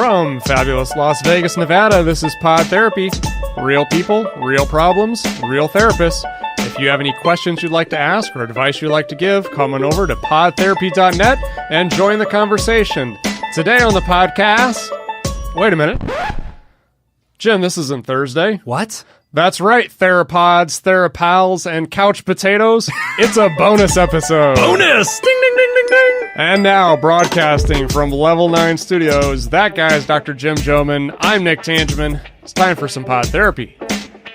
From fabulous Las Vegas, Nevada, this is Pod Therapy. Real people, real problems, real therapists. If you have any questions you'd like to ask or advice you'd like to give, come on over to podtherapy.net and join the conversation. Today on the podcast... Wait a minute. Jim, this isn't Thursday. What? That's right, theropods, therapals, and couch potatoes. It's a bonus episode. Bonus! Ding, ding, ding, ding, ding! And now, broadcasting from Level 9 Studios, that guy's Dr. Jim Joman. I'm Nick Tangeman. It's time for some pod therapy.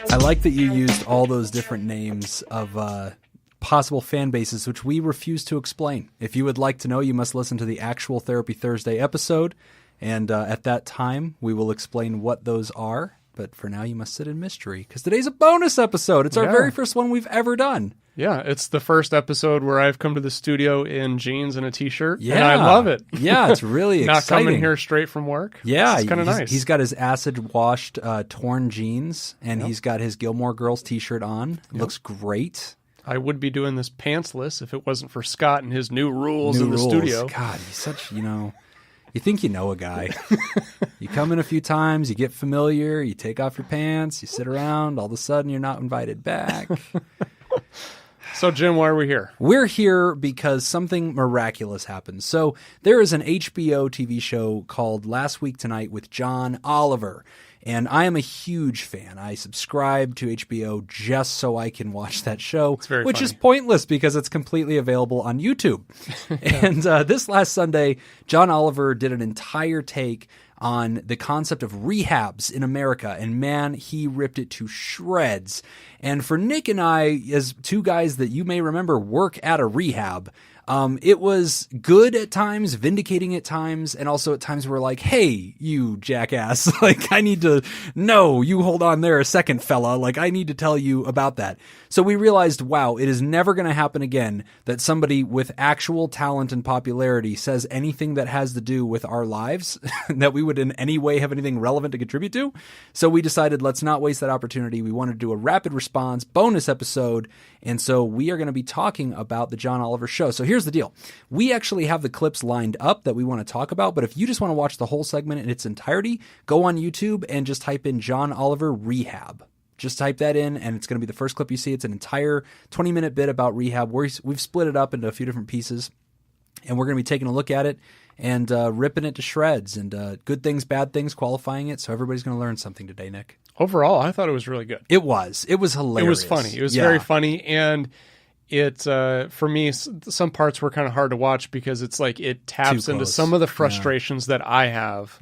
I like that you used all those different names of possible fan bases, which we refuse to explain. If you would like to know, you must listen to the actual Therapy Thursday episode. And at that time, we will explain what those are. But for now, you must sit in mystery, because today's a bonus episode. It's our very first one we've ever done. Yeah, it's the first episode where I've come to the studio in jeans and a t-shirt, and I love it. Yeah, it's really Not exciting. coming here straight from work. Yeah, it's kind of nice. He's got his acid-washed torn jeans, and he's got his Gilmore Girls t-shirt on. Looks great. I would be doing this pantsless if it wasn't for Scott and his new rules in the studio. God, he's such, you think you know a guy. You come in a few times, you get familiar, you take off your pants, you sit around, all of a sudden you're not invited back. So, Jim, why are we here? We're here because something miraculous happened. So there is an HBO TV show called Last Week Tonight with John Oliver. And I am a huge fan. I subscribe to HBO just so I can watch that show, which is pointless because it's completely available on YouTube. And this last Sunday, John Oliver did an entire take on the concept of rehabs in America. And man, he ripped it to shreds. And for Nick and I, as two guys that you may remember work at a rehab, it was good at times, vindicating at times, and also at times we're like, hey, you jackass, like, I need to know, you hold on there a second, fella, like, I need to tell you about that. So we realized, wow, it is never going to happen again that somebody with actual talent and popularity says anything that has to do with our lives, that we would in any way have anything relevant to contribute to. So we decided, let's not waste that opportunity. We wanted to do a rapid response bonus episode, and so we are going to be talking about the John Oliver show. So here's the deal. We actually have the clips lined up that we want to talk about, but if you just want to watch the whole segment in its entirety, go on YouTube and just type in John Oliver Rehab. Just type that in, and it's going to be the first clip you see. It's an entire 20-minute bit about rehab. We've split it up into a few different pieces, and we're going to be taking a look at it and ripping it to shreds, and good things, bad things, qualifying it. So everybody's going to learn something today, Nick. Overall, I thought it was really good. It was hilarious. It was funny. It was very funny, and it for me, some parts were kind of hard to watch because it's like it taps into some of the frustrations that I have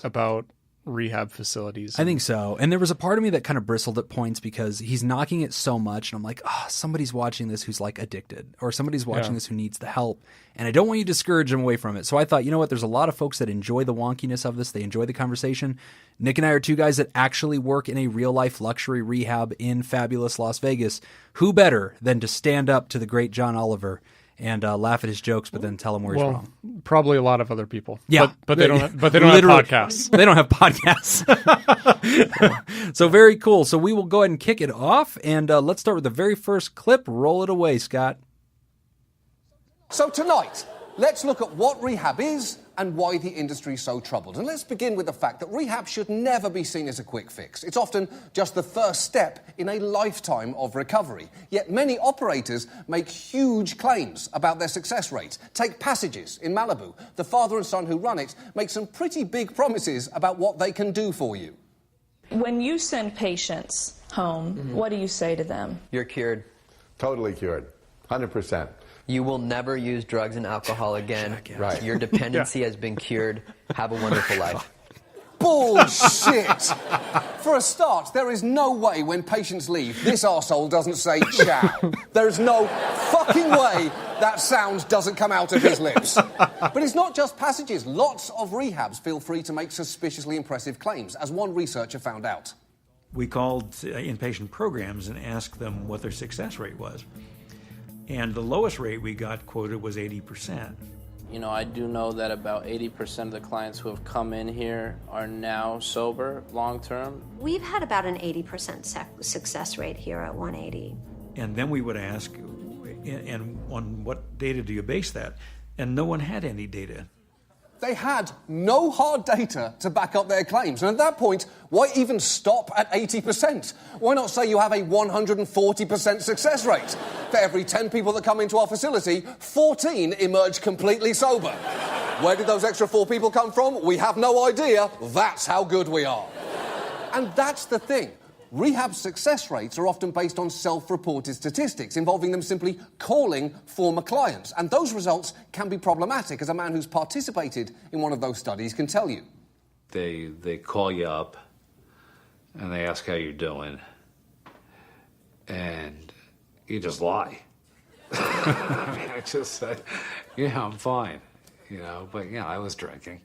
about rehab facilities. I think so. And there was a part of me that kind of bristled at points because he's knocking it so much, and I'm like, somebody's watching this who's like addicted, or somebody's watching this who needs the help, and I don't want you to discourage them away from it. So I thought, you know what, there's a lot of folks that enjoy the wonkiness of this. They enjoy the conversation. Nick and I are two guys that actually work in a real-life luxury rehab in fabulous Las Vegas. Who better than to stand up to the great John Oliver and laugh at his jokes, but then tell him where he's wrong? Probably a lot of other people. Yeah, but they don't have podcasts. They don't have podcasts. So very cool. So we will go ahead and kick it off, and let's start with the very first clip. Roll it away, Scott. So tonight, let's look at what rehab is and why the industry is so troubled. And let's begin with the fact that rehab should never be seen as a quick fix. It's often just the first step in a lifetime of recovery. Yet many operators make huge claims about their success rate. Take Passages in Malibu. The father and son who run it make some pretty big promises about what they can do for you. When you send patients home, what do you say to them? You're cured. Totally cured. 100%. You will never use drugs and alcohol again. Right. Your dependency has been cured. Have a wonderful life. Bullshit! For a start, there is no way when patients leave, this arsehole doesn't say ciao. There is no fucking way that sound doesn't come out of his lips. But it's not just Passages. Lots of rehabs feel free to make suspiciously impressive claims, as one researcher found out. We called inpatient programs and asked them what their success rate was. And the lowest rate we got quoted was 80%. You know, I do know that about 80% of the clients who have come in here are now sober long term. We've had about an 80% success rate here at 180. And then we would ask, and on what data do you base that? And no one had any data. They had no hard data to back up their claims. And at that point, why even stop at 80%? Why not say you have a 140% success rate? For every 10 people that come into our facility, 14 emerge completely sober. Where did those extra 4 people come from? We have no idea. That's how good we are. And that's the thing. Rehab success rates are often based on self-reported statistics, involving them simply calling former clients. And those results can be problematic, as a man who's participated in one of those studies can tell you. They call you up, and they ask how you're doing, and you just lie. I mean, I just say, yeah, I'm fine, but yeah, I was drinking.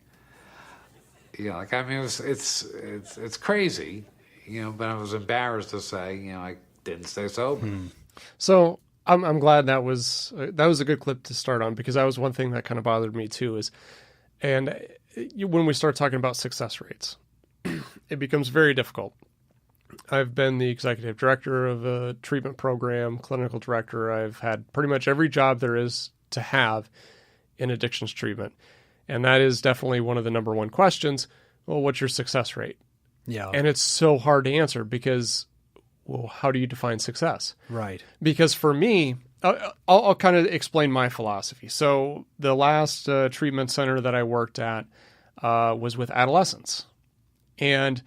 It's crazy. But I was embarrassed to say, I didn't stay sober. So I'm glad that was a good clip to start on, because that was one thing that kind of bothered me too. When we start talking about success rates, it becomes very difficult. I've been the executive director of a treatment program, clinical director. I've had pretty much every job there is to have in addictions treatment, and that is definitely one of the number one questions. Well, what's your success rate? Yeah. And it's so hard to answer because, well, how do you define success? Right. Because for me, I'll kind of explain my philosophy. So the last treatment center that I worked at was with adolescents. And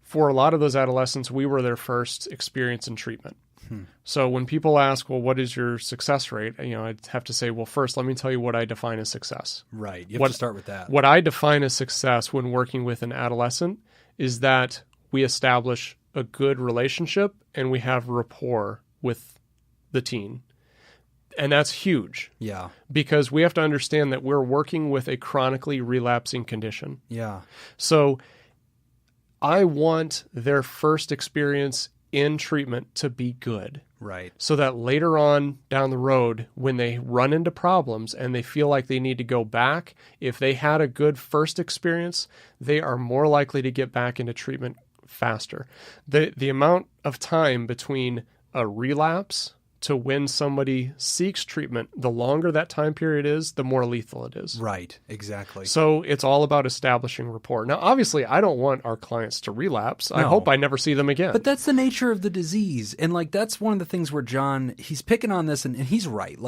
for a lot of those adolescents, we were their first experience in treatment. So when people ask, well, what is your success rate? I'd have to say, well, first, let me tell you what I define as success. Right. You have to start with that. What I define as success when working with an adolescent is that we establish a good relationship and we have rapport with the teen. And that's huge. Yeah. Because we have to understand that we're working with a chronically relapsing condition. Yeah. So I want their first experience in treatment to be good. Right. So that later on down the road, when they run into problems and they feel like they need to go back, if they had a good first experience, they are more likely to get back into treatment faster. The amount of time between a relapse to when somebody seeks treatment, the longer that time period is, the more lethal it is. Right, exactly. So it's all about establishing rapport. Now, obviously, I don't want our clients to relapse. I hope I never see them again. But that's the nature of the disease. And that's one of the things where John, he's picking on this, and he's right.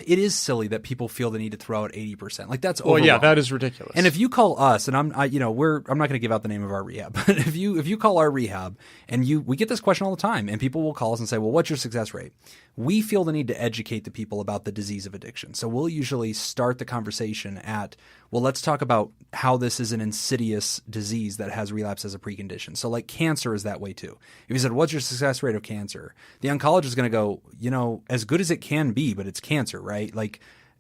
It is silly that people feel the need to throw out 80%. That's overwhelming. Well, yeah, that is ridiculous. And if you call us, and I'm not going to give out the name of our rehab, but if you call our rehab, and we get this question all the time, and people will call us and say, well, what's your success rate? We feel the need to educate the people about the disease of addiction. So we'll usually start the conversation at, well, let's talk about how this is an insidious disease that has relapse as a precondition. So cancer is that way too. If you said, what's your success rate of cancer? The oncologist is going to go, as good as it can be, but it's cancer, right?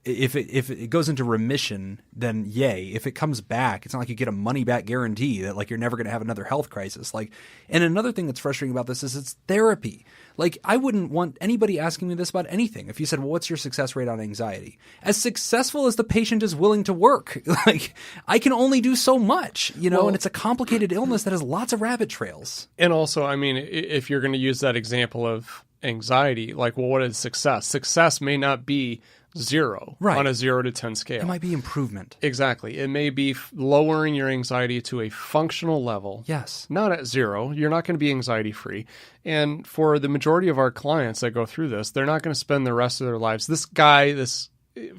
If it goes into remission, then yay. If it comes back, it's not like you get a money back guarantee that you're never going to have another health crisis. And another thing that's frustrating about this is it's therapy. I wouldn't want anybody asking me this about anything. If you said, well, what's your success rate on anxiety? As successful as the patient is willing to work, I can only do so much, and it's a complicated illness that has lots of rabbit trails. And also, if you're going to use that example of anxiety, what is success? Success may not be 0 on a 0 to 10 scale. It might be improvement. Exactly. It may be lowering your anxiety to a functional level. Yes. Not at 0. You're not going to be anxiety free. And for the majority of our clients that go through this, they're not going to spend the rest of their lives. This guy,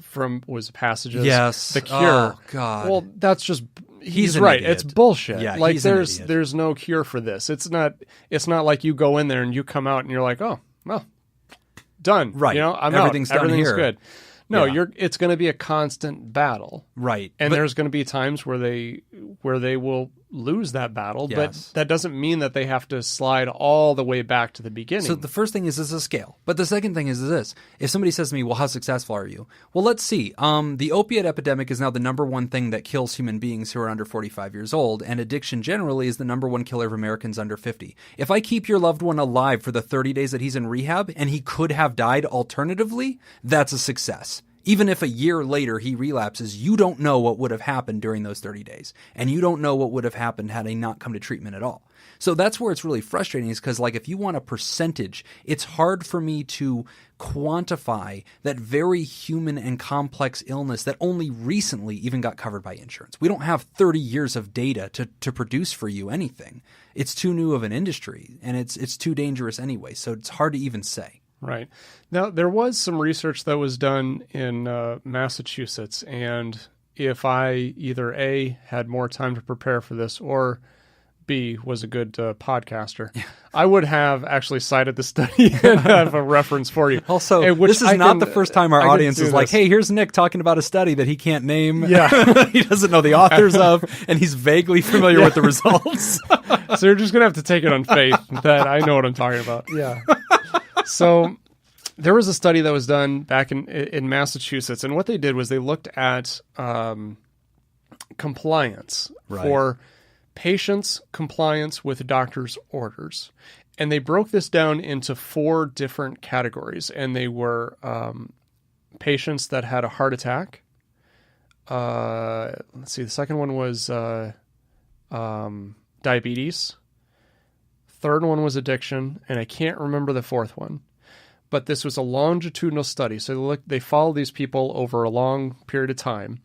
from Passages, yes. The Cure. Oh, God. Well, that's just he's an right. idiot. It's bullshit. Yeah, he's an idiot. There's no cure for this. It's not like you go in there and you come out and you're like, oh, well, done. Right. I'm Everything's out. done Everything's here. good. No, Yeah. it's going to be a constant battle. Right. And there's going to be times where they will lose that battle, Yes. but that doesn't mean that they have to slide all the way back to the beginning. So the first thing is a scale. But the second thing is this. If somebody says to me, well, how successful are you? Well, let's see. The opiate epidemic is now the number one thing that kills human beings who are under 45 years old, and addiction generally is the number one killer of Americans under 50. If I keep your loved one alive for the 30 days that he's in rehab, and he could have died alternatively, that's a success. Even if a year later he relapses, you don't know what would have happened during those 30 days. And you don't know what would have happened had he not come to treatment at all. So that's where it's really frustrating, is because, like, if you want a percentage, it's hard for me to quantify that very human and complex illness that only recently even got covered by insurance. We don't have 30 years of data to produce for you anything. It's too new of an industry, and it's too dangerous anyway, so it's hard to even say. Right. Now, there was some research that was done in Massachusetts, and if I either A, had more time to prepare for this, or B, was a good podcaster, I would have actually cited the study and have a reference for you. Also, this is not the first time our audience is like, hey, here's Nick talking about a study that he can't name. Yeah. He doesn't know the authors of, and he's vaguely familiar with the results. So you're just going to have to take it on faith that I know what I'm talking about. Yeah. So there was a study that was done back in Massachusetts, and what they did was they looked at compliance for patients' compliance with doctors' orders. And they broke this down into 4 different categories, and they were patients that had a heart attack. Let's see, the second one was diabetes. Third one was addiction, and I can't remember the fourth one. But this was a longitudinal study. So they followed these people over a long period of time.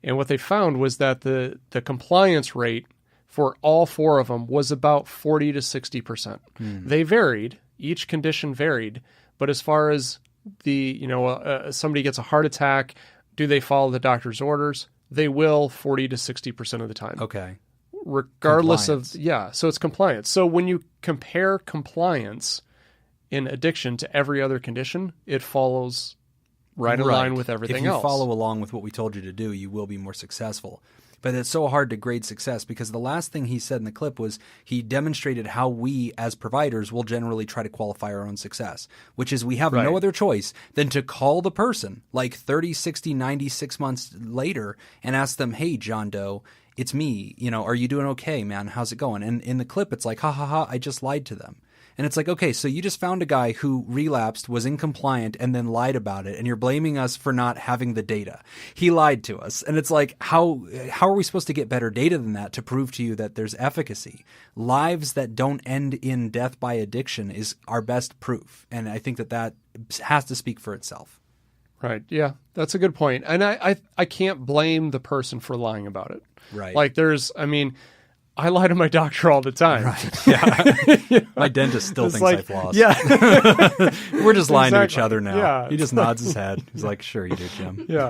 And what they found was that the compliance rate for all 4 of them was about 40 to 60%. They varied. Each condition varied. But as far as somebody gets a heart attack, do they follow the doctor's orders? They will 40 to 60% of the time. Okay. Regardless of, so it's compliance. So when you compare compliance in addiction to every other condition, it follows right in line with everything else. If you follow along with what we told you to do, you will be more successful. But it's so hard to grade success, because the last thing he said in the clip was he demonstrated how we as providers will generally try to qualify our own success, which is we have no other choice than to call the person like 30, 60, 96 months later and ask them, hey, John Doe, it's me. Are you doing okay, man? How's it going? And in the clip, it's like, ha, ha, ha, I just lied to them. And it's like, okay, so you just found a guy who relapsed, was incompliant, and then lied about it, and you're blaming us for not having the data. He lied to us. And it's like, how are we supposed to get better data than that to prove to you that there's efficacy? Lives that don't end in death by addiction is our best proof. And I think that has to speak for itself. Right. Yeah, that's a good point. And I can't blame the person for lying about it. Right. Like I lie to my doctor all the time. Right. Yeah. My dentist still thinks I floss. Yeah. We're just lying to each other now. Yeah. He just nods his head. He's like, sure you do, Jim. Yeah.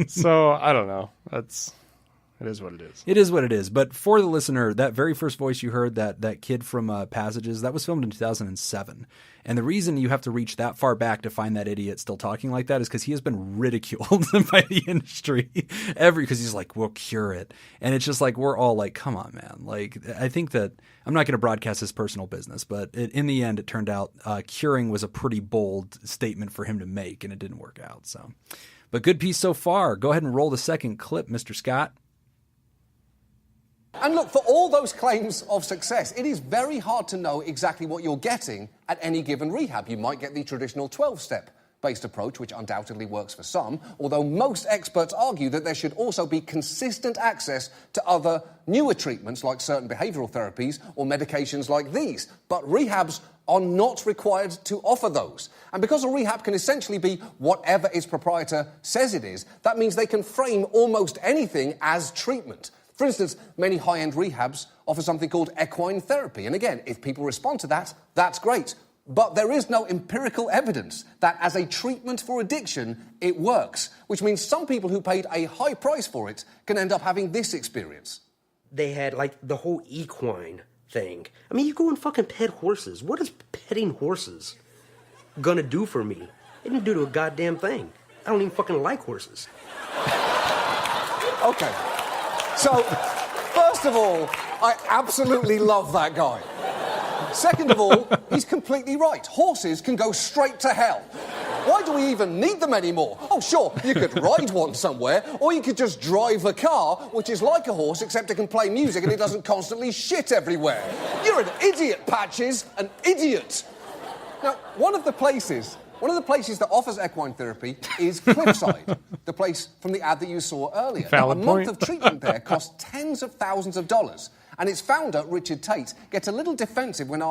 So I don't know. It is what it is. It is what it is. But for the listener, that very first voice you heard, that kid from Passages, that was filmed in 2007. And the reason you have to reach that far back to find that idiot still talking like that is because he has been ridiculed by the industry because he's like, we'll cure it. And it's just like, we're all like, come on, man. Like, I think that I'm not going to broadcast his personal business, but in the end, it turned out curing was a pretty bold statement for him to make, and it didn't work out. So, but good piece so far. Go ahead and roll the second clip, Mr. Scott. And look, for all those claims of success, it is very hard to know exactly what you're getting at any given rehab. You might get the traditional 12-step based approach, which undoubtedly works for some, although most experts argue that there should also be consistent access to other newer treatments like certain behavioral therapies or medications like these. But rehabs are not required to offer those. And because a rehab can essentially be whatever its proprietor says it is, that means they can frame almost anything as treatment. For instance, many high-end rehabs offer something called equine therapy. And again, if people respond to that, that's great. But there is no empirical evidence that as a treatment for addiction, it works, which means some people who paid a high price for it can end up having this experience. They had, like, the whole equine thing. I mean, you go and fucking pet horses. What is petting horses gonna do for me? It didn't do a goddamn thing. I don't even fucking like horses. Okay. So, first of all, I absolutely love that guy. Second of all, he's completely right. Horses can go straight to hell. Why do we even need them anymore? Oh, sure, you could ride one somewhere, or you could just drive a car, which is like a horse, except it can play music and it doesn't constantly shit everywhere. You're an idiot, Patches, an idiot. Now, one of the places that offers equine therapy is Cliffside, the place from the ad that you saw earlier. Valid now, a point. month of treatment there costs tens of thousands of dollars. And its founder, Richard Tate, gets a little defensive when